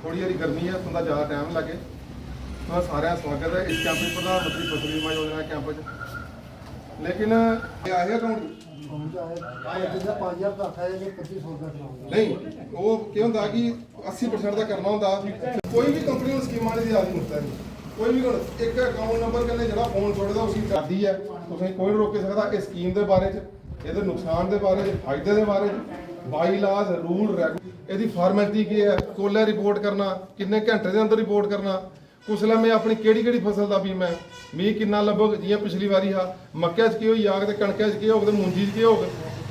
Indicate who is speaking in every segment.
Speaker 1: थोड़ी जी गर्मी है, बंदा ज़्यादा टाइम लगे। तो सारे स्वागत है इस कैंप में, प्रधानमंत्री फसल बीमा योजना कैंप च। लेकिन ये आए अकाउंट नहीं, वो क्या होंगे कि 80% का करना होंगे। कोई भी कंपनी स्कीम की आदि मुफ्त है, कोई भी एक अकाउंट नंबर कन्नै जो फोन छोड़ता उसकी आदि है, तुसें कोई रोक सकता। इस स्कीम के बारे ये नुकसान के बारे फायदे के बारे बाई लाज रूल ये फॉर्मैलिटी की है, कोले रिपोर्ट करना, किन्ने घंटे के अंदर रिपोर्ट करना, कुसलै मैं अपनी केड़ी फसल का बीमा है, मी किन्ना लभग, जियां पिछली बारी हा मक्कै च केह् होई जाग ते कणकै च केह् होग ते मुंजी च केह् होग,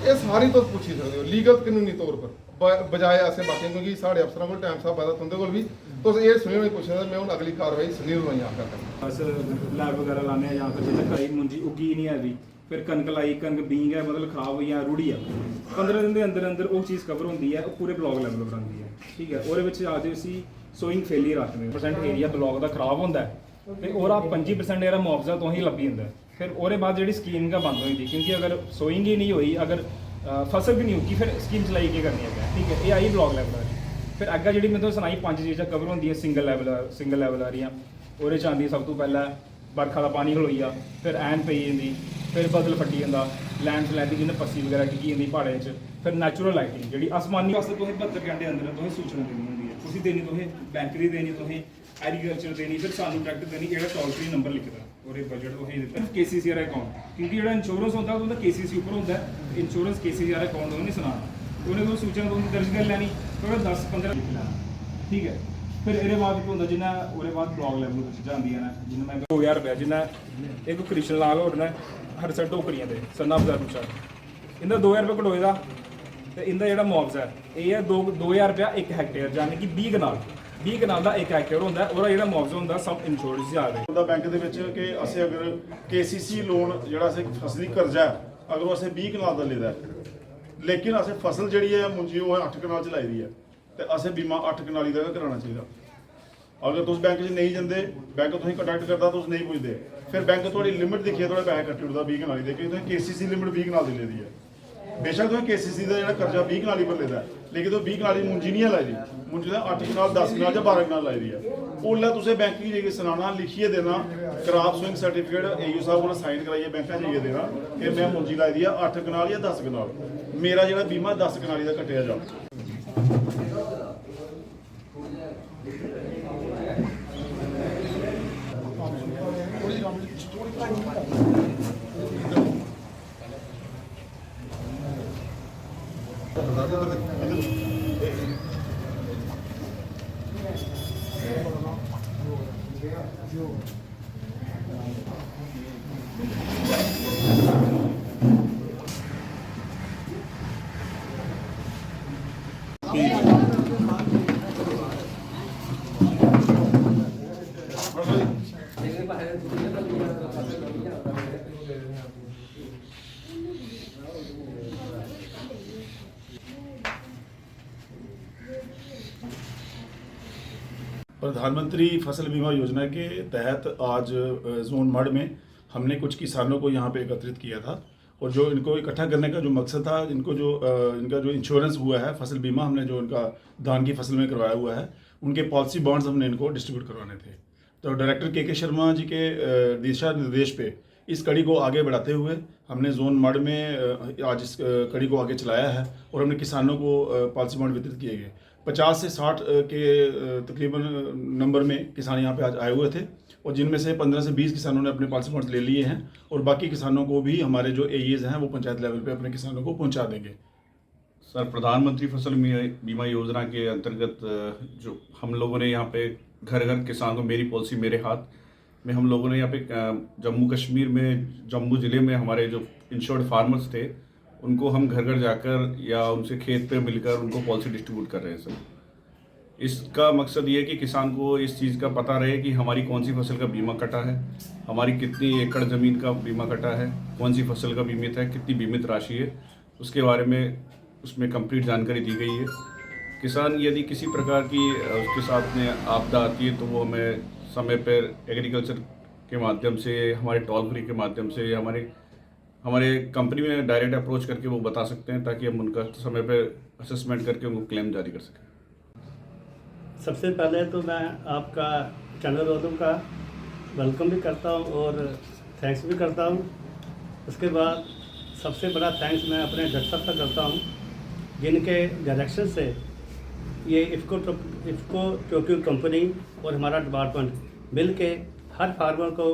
Speaker 1: ये सारी तुस पुच्छी सकते हो लीगल कानूनी तौर पर बजाय ऐसे बाकी, क्योंकि साढ़े अफसरों को टाइम साहब पता तुंदे कोल भी तुस ये सुनियो नहीं पुच्छना। मैं हूँ अगली कार्रवाई सुनील होई आकर करना
Speaker 2: बस लैब वगैरह लाने या फिर जिन्हें कई मुंजी उगी नहीं है अभी, फिर कनक लाई, कनक बींग है मतलब खराब हुई है रूढ़ी है, 15 दिन के अंदर अंदर वो चीज़ कवर होती है, पूरे ब्लॉक लैवल पर आती है। ठीक है, और आते उसी सोइंग फेलियर आखने % एरिया ब्लॉक का खराब होता है, तो और 25% एरा मुआवजा तो ही लगी जाता है। फिर और बाद जी स्कीम का बंद होती, क्योंकि अगर सोइंग ही नहीं हुई, अगर फसल भी नहीं उगी, फिर स्कीम चलाई के करनी है। ठीक है, ये आई ब्लॉक लैवल आ रही। फिर अग्गे जी मैं तुसें सनाई 5 चीज़ां कवर होंगी सिंगल लैवल आ रही। और आती सब तो पहला बरखा का पानी खलोई आ, फिर ऐन पई जाती, फिर बदल फटी जाता, लैंडस्लाइडिंग जिन्हें पस्सी वगैरह डिगी जाती प्हाड़े च, फिर नैचुरल लाइटिंग जी आसमानी वास्ते तुसें 72 घंटे अंदर तुसें सूचना देनी होंगी है, उसी देनी तुसें बैंक की देनी, तुसें एग्रीकल्चर देनी, फिर सानू डायरैक्ट देनी, जो टोल फ्री नंबर लिखदा और ये बजट तुसें दित्ता KCCR अकाउंट, क्योंकि जो इंश्योरेंस होता है वो KCC उपर होता है, इंश्योरेंस KCCR अकाउंट नहीं सुनाना, उन्हें तुम सूचना तुम दर्ज कर लैनी, तो 10-15 लिख लेना। ठीक है, फिर ये बाद क्या होंगे जिन्हें और बाद ब्लॉक लैवल की चीज़ां आंदियां ने, जिन्हें मैं 2000 रुपया जिन्हें एक कृष्ण लाल होर ने हर साइड टोकरियां दे सन्ना बाजार पुछा इनका 2000 रुपये कटोए का, तो इनका जो मुआवजा है ये है 2000 रुपया 1 हैक्टेयर, यानी कि 20 कनाल का 1 हैक्टेयर होंगे, और जो मुआवजा होंगे सब इंश्योरेंस आ गए
Speaker 3: बैंक के असें अगर KCC लोन जो फसली कर्जा है अगर वो असें 20 कनाल का लेदा है, लेकिन असें फसल जी है मुंजी वो 8 कनाल च लाई दी है, तो असें बीमा 8 कनाली का कराना चाहिए। अगर तुम बैंक च नहीं जाते, बैंक तुम कंटैक्ट करता तुम नहीं पुछते, फिर बैंक थोड़ी लिमिट दिखिए थोड़े पैसे कट्टी उड़ता 20 कनाली दे, क्योंकि KCC लिमिट 20 कनाल की ले दी है। बेशक तुम KCC का जो कर्जा 20 कनाली पर लेता है, लेकिन तो 20 कनाली मुंजी नहीं है लाई दी, मुंजी 8 कनाल 10 कनाल या 12 कनाल लाई दी है। उसलै तुसें बैंक गी जाइए सनाना, लिखिए देना, क्रॉप स्विंग सर्टिफिकेट AU साहब को साइन कराइए बैंक जाइए देना कि मैं मुंजी लाई दी है 8 कनाल या 10 कनाल, मेरा जो बीमा 10 कनाली का कटिया जाओ। प्रधानमंत्री फसल बीमा योजना के तहत आज जोन मड में हमने कुछ किसानों को यहाँ पे एकत्रित किया था, और जो इनको इकट्ठा करने का जो मकसद था, इनको जो इनका जो इंश्योरेंस हुआ है फसल बीमा हमने जो इनका धान की फसल में करवाया हुआ है, उनके पॉलिसी बॉन्ड्स हमने इनको डिस्ट्रीब्यूट करवाने थे। तो डायरेक्टर के शर्मा जी के दिशा निर्देश पे इस कड़ी को आगे बढ़ाते हुए हमने जोन मड में आज इस कड़ी को आगे चलाया है, और हमने किसानों को पॉलिसी बॉन्ड वितरित किए गए। 50 से 60 के तकरीबन नंबर में किसान यहाँ पे आज आए हुए थे, और जिनमें से 15 से 20 किसानों ने अपने पॉलिसी बॉन्ड्स ले लिए हैं, और बाकी किसानों को भी हमारे जो AEs हैं वो पंचायत लेवल पे अपने किसानों को पहुँचा देंगे।
Speaker 4: सर, प्रधानमंत्री फसल बीमा योजना के अंतर्गत जो हम लोगों ने यहाँ पे घर घर किसान को मेरी पॉलिसी मेरे हाथ में, हम लोगों ने यहाँ पे जम्मू कश्मीर में जम्मू ज़िले में हमारे जो इंश्योर्ड फार्मर्स थे उनको हम घर घर जाकर या उनसे खेत पे मिलकर उनको पॉलिसी डिस्ट्रीब्यूट कर रहे हैं। सर, इसका मकसद ये है कि किसान को इस चीज़ का पता रहे कि हमारी कौन सी फसल का बीमा कटा है, हमारी कितनी एकड़ ज़मीन का बीमा कटा है, कौन सी फसल का बीमित है, कितनी बीमित राशि है, उसके बारे में उसमें कंप्लीट जानकारी दी गई है। किसान यदि किसी प्रकार की उसके साथ में आपदा आती है तो वो हमें समय पर एग्रीकल्चर के माध्यम से, हमारे टोल फ्री के माध्यम से, या हमारे कंपनी में डायरेक्ट अप्रोच करके वो बता सकते हैं, ताकि हम उनका समय पर असेसमेंट करके उनको क्लेम जारी कर सकें।
Speaker 5: सबसे पहले तो मैं आपका चैनल वालों का वेलकम भी करता हूँ और थैंक्स भी करता हूँ। उसके बाद सबसे बड़ा थैंक्स मैं अपने डॉक्टर साहब का करता हूँ, जिनके डायरेक्शन से ये इफ़को टोक्यो कंपनी और हमारा डिपार्टमेंट मिल के हर फार्मर को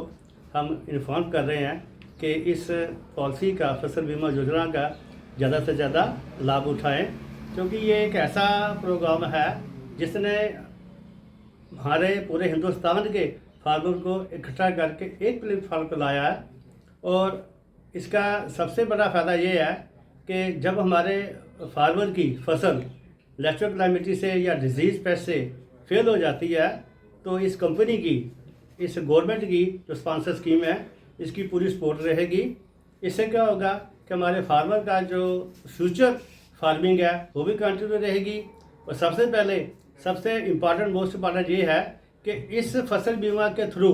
Speaker 5: हम इन्फॉर्म कर रहे हैं कि इस पॉलिसी का, फसल बीमा योजना का ज़्यादा से ज़्यादा लाभ उठाएं, क्योंकि ये एक ऐसा प्रोग्राम है जिसने हमारे पूरे हिंदुस्तान के फार्मर को इकट्ठा करके एक प्लेटफार्म पर लाया है। और इसका सबसे बड़ा फ़ायदा ये है कि जब हमारे फार्मर की फसल नेचुरल क्लाइमेटी से या डिजीज़ पेस्ट से फेल हो जाती है, तो इस कंपनी की, इस गवर्नमेंट की जो स्पॉन्सर स्कीम है, इसकी पूरी सपोर्ट रहेगी। इससे क्या होगा कि हमारे फार्मर का जो फ्यूचर फार्मिंग है वो भी कंटिन्यू रहेगी। और सबसे इम्पॉर्टेंट, मोस्ट इम्पॉर्टेंट ये है कि इस फसल बीमा के थ्रू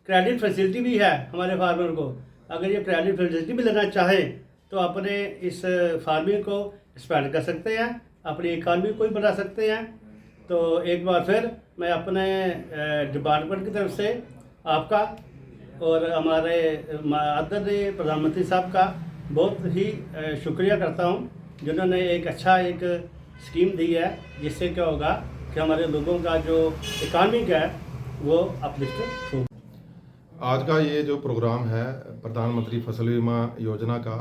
Speaker 5: क्रेडिट फैसिलिटी भी है हमारे फार्मर को। अगर ये क्रेडिट फैसिलिटी भी लेना चाहें तो अपने इस फार्मिंग को एक्सपैंड कर सकते हैं, अपनी इकानमी को भी बढ़ा सकते हैं। तो एक बार फिर मैं अपने डिपार्टमेंट की तरफ से आपका और हमारे आदरणीय प्रधानमंत्री साहब का बहुत ही शुक्रिया करता हूं, जिन्होंने एक स्कीम दी है, जिससे क्या होगा कि हमारे लोगों का जो इकानमी है वो अपलिफ्ट हो।
Speaker 1: आज का ये जो प्रोग्राम है, प्रधानमंत्री फसल बीमा योजना का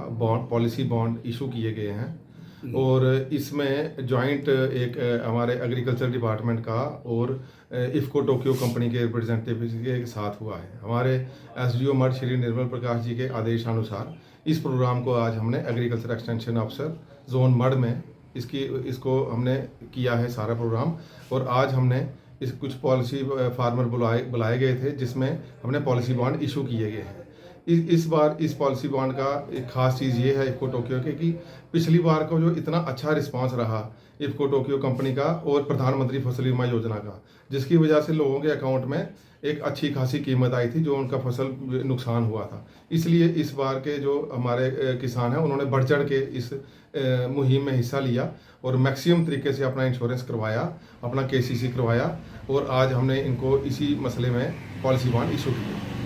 Speaker 1: पॉलिसी बॉन्ड इशू किए गए हैं और इसमें जॉइंट एक हमारे एग्रीकल्चर डिपार्टमेंट का और इफ़को टोक्यो कंपनी के रिप्रेजेंटेटिव के साथ हुआ है। हमारे एसडीओ मठ श्री निर्मल प्रकाश जी के आदेशानुसार इस प्रोग्राम को आज हमने agriculture extension officer zone mud में इसको हमने किया है सारा प्रोग्राम। और आज हमने कुछ पॉलिसी फार्मर बुलाए गए थे, जिसमें हमने पॉलिसी बॉन्ड इशू किए गए हैं। इस बार इस पॉलिसी बॉन्ड का एक खास चीज़ ये है इफ़को टोक्यो के कि पिछली बार को जो इतना अच्छा रिस्पांस रहा इफ़को टोक्यो कंपनी का और प्रधानमंत्री फसल बीमा योजना का, जिसकी वजह से लोगों के अकाउंट में एक अच्छी खासी कीमत आई थी जो उनका फसल नुकसान हुआ था। इसलिए इस बार के जो हमारे किसान हैं उन्होंने बढ़ चढ़ के इस मुहिम में हिस्सा लिया और मैक्सिमम तरीके से अपना इंश्योरेंस करवाया, अपना केसीसी करवाया और आज हमने इनको इसी मसले में पॉलिसी बॉन्ड इशू किया।